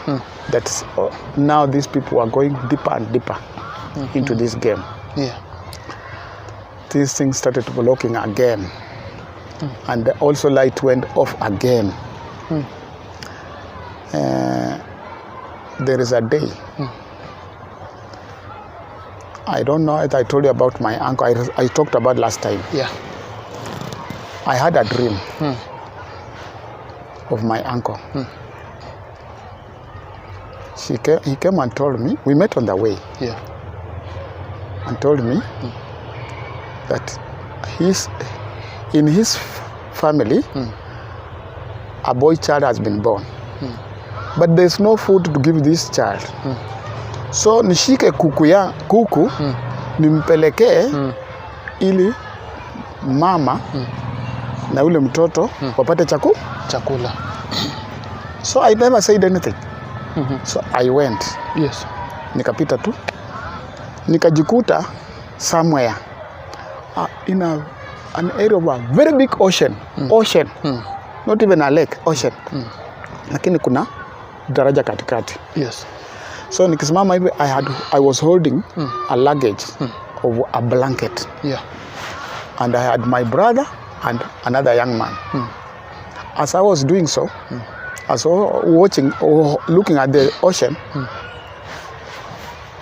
S1: that now these people are going deeper and deeper into this game. These things started blocking again. And also light went off again. There is a day. I don't know if I told you about my uncle. I talked about last time. I had a dream of my uncle. He came and told me, we met on the way, and told me that in his family, a boy child has been born. But there's no food to give this child. So nishike kuku nimpelekee ili mama na ule mtoto wapate chakula. So I never said anything. So I went. Nikapita tu. Nikajikuta somewhere in an area of a very big ocean. Not even a lake, ocean. Lakini kuna daraja katikati. So nikisimama hivi, I was holding a luggage of a blanket. And I had my brother and another young man. As I was doing so, as I was watching or looking at the ocean,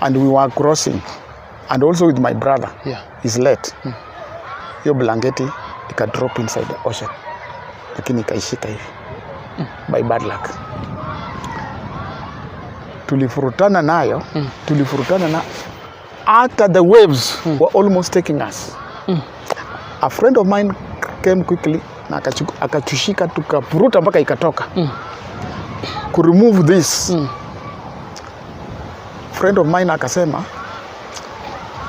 S1: and we were crossing, and also with my brother, he's late. Your blanketi ika drop inside the ocean, lakini ikaishika hivi by bad luck. Tulifurutana nayo, after the waves were almost taking us. A friend of mine came quickly na akatushika tukapuruta mpaka ikatoka. To remove this, friend of mine akasema,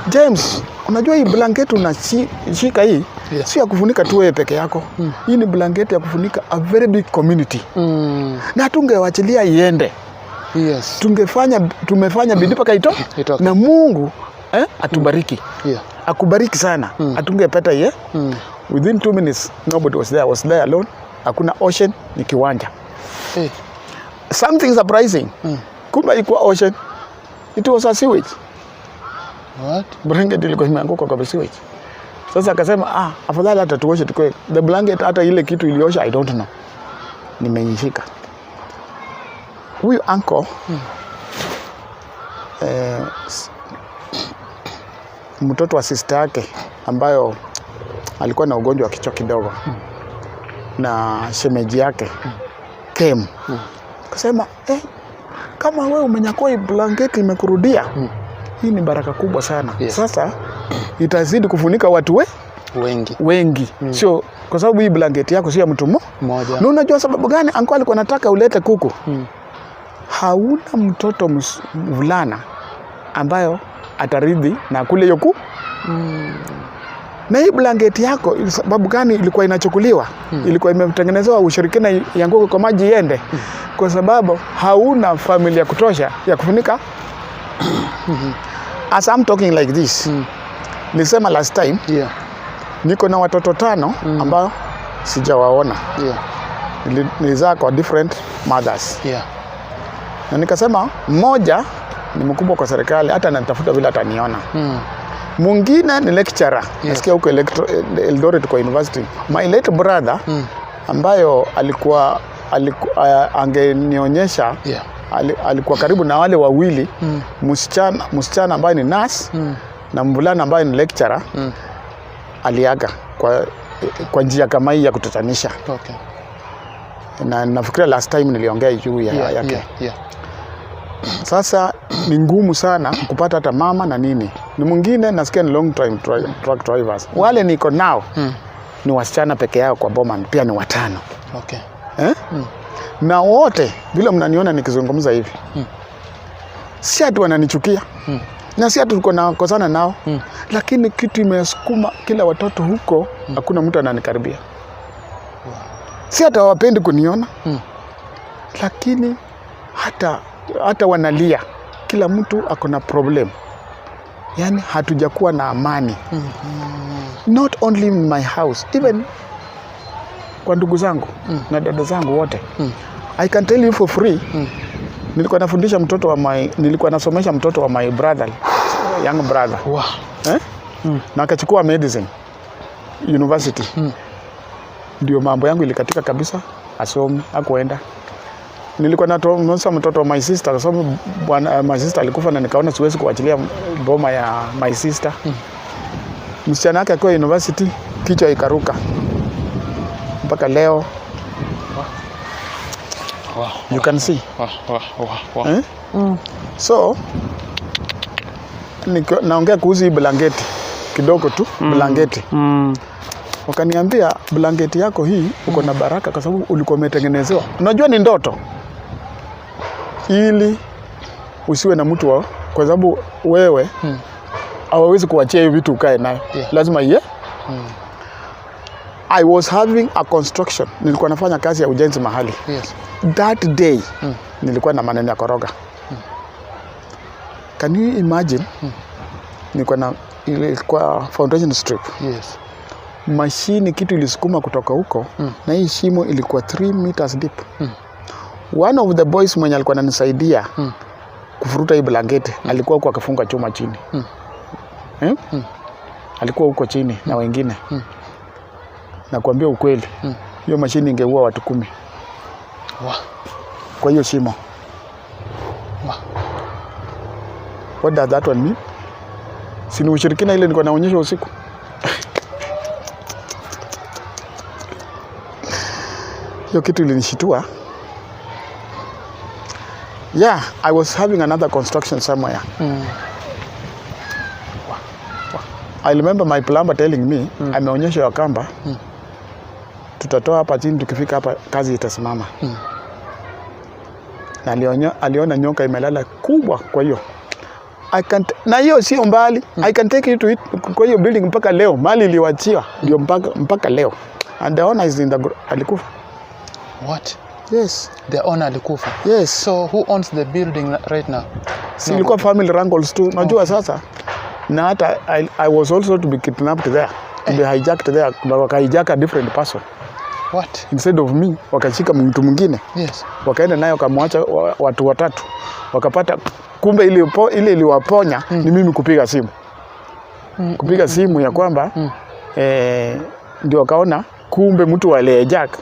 S1: James, unajua hii blanketi unashika hii si ya kufunika tu wewe peke yako. Hii ni blanketi ya kufunika a very big community. Na tungewachilia iende. Tumefanya bidii mpaka itoke. Na Mungu atubariki. Akubariki sana. Atungepata ye. Within 2 minutes nobody was there. I was there alone. Hakuna ocean, ni kiwanja. Something surprising. Kumbe ikuwa ocean. It was a sewage.
S2: What?
S1: Blanket ilikuwa imeanguka kwa sewage. Sasa akasema afadhali hata tuoshe tukwe. The blanket hata ile kitu iliosha I don't know. Nimeishika. Huyu uncle mtoto wa sister yake ambayo alikuwa na ugonjwa wa kichwa kidogo na shemeji yake came. Akasema kama wewe umenyakua hii blanketi imekurudia, hii ni baraka kubwa sana. Sasa itazidi kufunika watu wengi. Sio kwa sababu hii blanketi yako si ya mtu mmoja. Na unajua sababu gani uncle alikuwa anataka ulete kuku? Hauna mtoto mvulana ambayo ataridhi na kule yoku. Na hii blanketi yako sababu gani ilikuwa inachukuliwa? Ilikuwa imetengenezewa ushirikina yanguke kwa maji iende. Kwa sababu hauna familia ya kutosha ya kufunika. As I'm talking like this, nilisema last time, niko na watoto 5 ambao sijawaona. Nilizaa kwa different mothers. Na nikasema mmoja ni mkubwa kwa serikali, hata anatafuta bila ataniona. Mwingine ni lecturer, nasikia huko Eldoret kwa university. My late brother ambayo alikuwa angenionyesha, alikuwa karibu na wale wawili, msichana ambaye ni nurse na mvulana ambaye ni lecturer, aliaga kwa njia kama hii ya kutatanisha.
S2: Okay.
S1: Na nafikiria last time niliongea juu yake. Sasa ni ngumu sana kupata hata mama na nini. Ni mwingine nasikia ni long time truck drivers. Wale niko nao ni wasichana peke yao kwa boma, pia ni 5.
S2: Okay.
S1: Na wote bila mnaniona nikizungumza hivi. Si ati wananichukia. Na si ati tuko na kosana nao. Lakini kitu imesukuma kila watoto huko, hakuna mtu ananikaribia. Si hata hawapendi kuniona. Lakini hata wanalia. Kila mtu ako na problem. Yani hatujakuwa na amani. Not only in my house, even kwa ndugu zangu na dada zangu wote. I can tell you for free. Nilikuwa nasomesha mtoto wa my brother, young brother.
S2: Wow.
S1: Na akachukua medicine university. Ndio mambo yangu ilikatika kabisa, asome hakuenda. Nilikuwa nasomesha mtoto wa my sister, kwa sababu my sister alikufa na nikaona siwezi kuachilia boma ya my sister. Msichana wake akiwa university, kichwa ikaruka. Mpaka leo. You can see. So naongea kuhusu hii blanketi kidogo tu, blanketi. Wakaniambia blanketi yako hii uko na baraka kwa sababu ulikuwa umetengenezewa. Unajua ni ndoto. Ili usiwe na mtu kwa sababu wewe hawawezi kuachia hiyo vitu ukae nayo. Lazima I was having a construction. Nilikuwa nafanya kazi ya ujenzi mahali. That day nilikuwa na maneno ya koroga. Can you imagine? Ilikuwa foundation strip. Mashini kitu ilisukuma kutoka huko na hii shimo ilikuwa 3 meters deep. One of the boys mwenye alikuwa ananisaidia kufuruta hii blanketi alikuwa huko akafunga chuma chini. Alikuwa huko chini na wengine. Nakwambia ukweli. Hiyo mashini ingeua watu 10. Kwa hiyo shimo. What does that one mean? Sini ushirikina ile nilikuwa naonyesha usiku. Hiyo kitu ilinishitua. I was having another construction somewhere. I remember my plumber telling me, ameonyesha ya kamba, tutatoa hapa chini, tukifika hapa kazi itasimama. Na aliona nyoka imelala kubwa, kwa hiyo na hiyo sio mbali. I can take it to it, kwa hiyo building mpaka leo, mali iliwachiwa ndio mpaka leo. And the owner is in the alikufa.
S2: What?
S1: Yes.
S2: The owner alikufa.
S1: Yes.
S2: So who owns the building right now?
S1: Si ilikuwa family wrangles tu. Najua sasa. Na hata I was also to be kidnapped there. To be hijacked there. Waka-hijack a different person.
S2: What?
S1: Instead of me, wakashika mtu mwingine.
S2: Yes.
S1: Wakaenda nayo kamwacha watu 3. Wakapata kumbe ile iliwaponya ni mimi kupiga simu. Kupiga simu ya kwamba ndio wakaona kumbe mtu walihijack.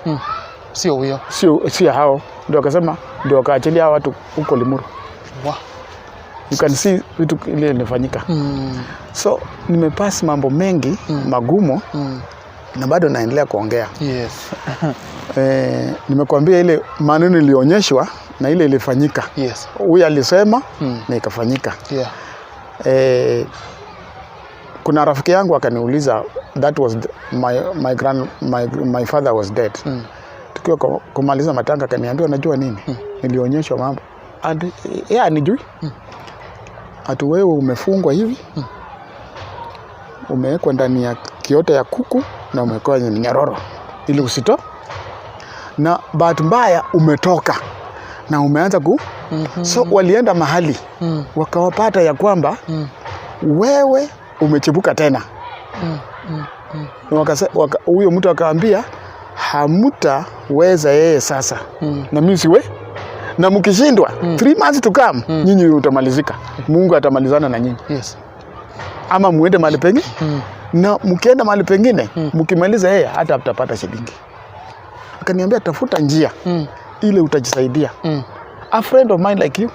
S2: Sio huyo.
S1: Sio hao. Ndio akasema ndio wakaachilia watu huko Limuru. You can see vitu ile inafanyika. So nimepass mambo mengi magumu na bado naendelea kuongea.
S2: Yes.
S1: Nimekuambia ile maneno ilionyeshwa na ile ilifanyika.
S2: Yes.
S1: Huyu alisema na ikafanyika. Kuna rafiki yangu akaniuliza, that was my father was dead. Tukiwa kumaliza matanga akaniambia, unajua nini? Nilionyeshwa mambo. And nijui. Ati wewe umefungwa hivi. Umewekwa ndani ya kiota ya kuku na umekuwa kwenye minyororo ili usito. Na bahati mbaya umetoka na umeanza So walienda mahali wakawapata ya kwamba wewe umechibuka tena. Huyo mtu akaambia hamutaweza yeye sasa. Na mimi siwe. Na mkishindwa 3 months to come, nyinyi utamalizika. Mungu atamalizana na nyinyi.
S2: Yes.
S1: Ama muende mahali pengine. Na mkienda mahali pengine, mkimaliza yeye hata mtapata shilingi. Akaniambia tafuta njia ile utajisaidia. A friend of mine like you.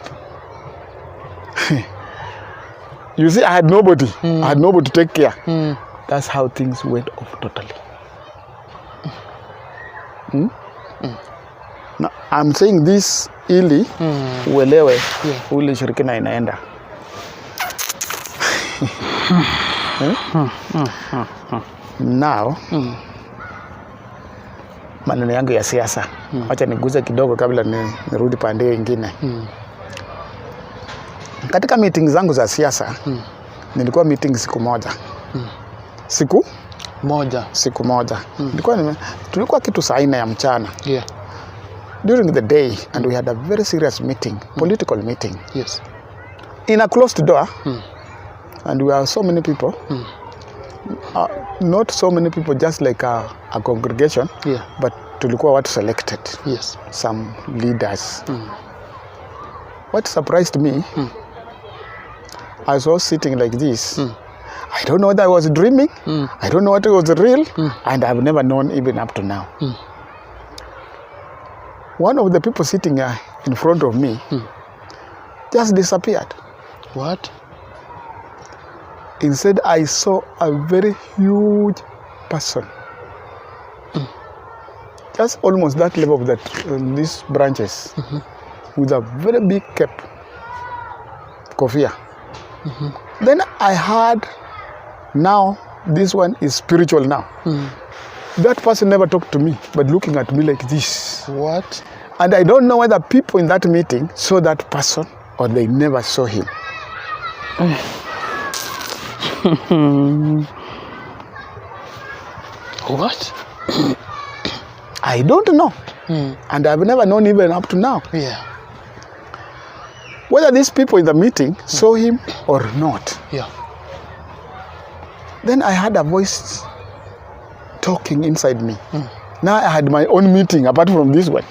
S1: You see, I had nobody. I had nobody to take care. That's how things went off totally. Now, I'm saying this ili uelewe ule shirikina inaenda. Now, maneno yangu ya siasa. Acha niguze kidogo kabla nirudi pande ingine. Katika meeting zangu za siasa, nilikuwa meeting siku moja. Siku moja. Tulikuwa kitu saa 4 ya mchana.
S2: Yeah.
S1: During the day, and we had a very serious meeting, political meeting.
S2: Yes.
S1: In a closed door, and we are so many people. Not so many people, just like a congregation.
S2: Yeah.
S1: But tulikuwa watu selected.
S2: Yes.
S1: Some leaders. What surprised me, I was sitting like this. I don't know whether I was dreaming. I don't know what was real. And I've never known even up to now. One of the people sitting in front of me just disappeared.
S2: What?
S1: Instead, I saw a very huge person. Just almost that level of these branches. With a very big cap. Kofia. Then I heard, now this one is spiritual now. That person never talked to me, but looking at me like this.
S2: What?
S1: And I don't know whether people in that meeting saw that person or they never saw him.
S2: What?
S1: I don't know. And I've never known even up to now.
S2: Yeah.
S1: Whether these people in the meeting saw him or not.
S2: Yeah.
S1: Then I heard a voice talking inside me. Now I had my own meeting apart from this one.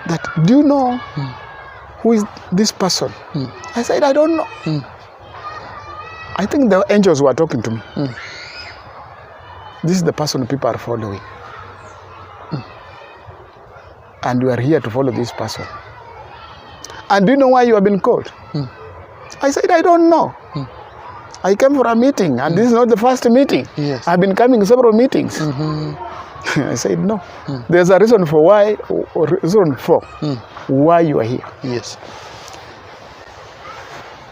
S1: That, do you know who is this person? I said, I don't know. I think the angels were talking to me. This is the person people are following. And we are here to follow this person. And do you know why you have been called? I said, I don't know. I came for a meeting, and this is not the first meeting.
S2: Yes.
S1: I've been coming several meetings. I said, no. There's a reason for why, or reason for why you are here.
S2: Yes.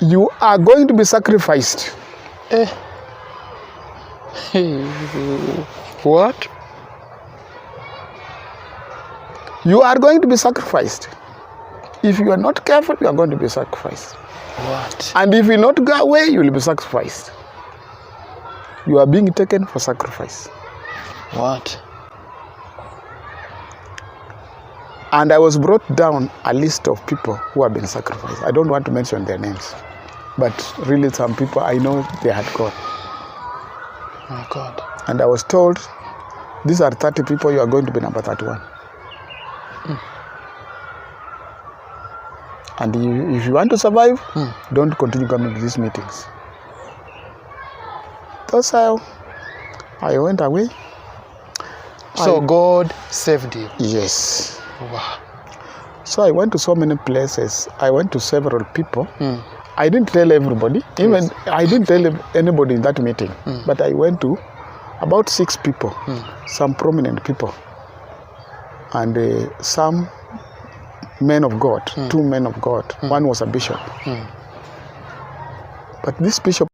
S1: You are going to be sacrificed.
S2: What?
S1: You are going to be sacrificed. If you are not careful, you are going to be sacrificed.
S2: What?
S1: And if you not go away, you will be sacrificed. You are being taken for sacrifice.
S2: What?
S1: And I was brought down a list of people who have been sacrificed. I don't want to mention their names. But really some people I know they had gone.
S2: My God.
S1: And I was told, these are 30 people, you are going to be number 31. And if you want to survive, don't continue coming to these meetings. That's how I went away.
S2: So God saved you?
S1: Yes.
S2: Wow.
S1: So I went to so many places. I went to several people. I didn't tell everybody. Even I didn't tell anybody in that meeting. But I went to about 6 people, some prominent people, and some men of God, 2 men of God. One was a bishop. But this bishop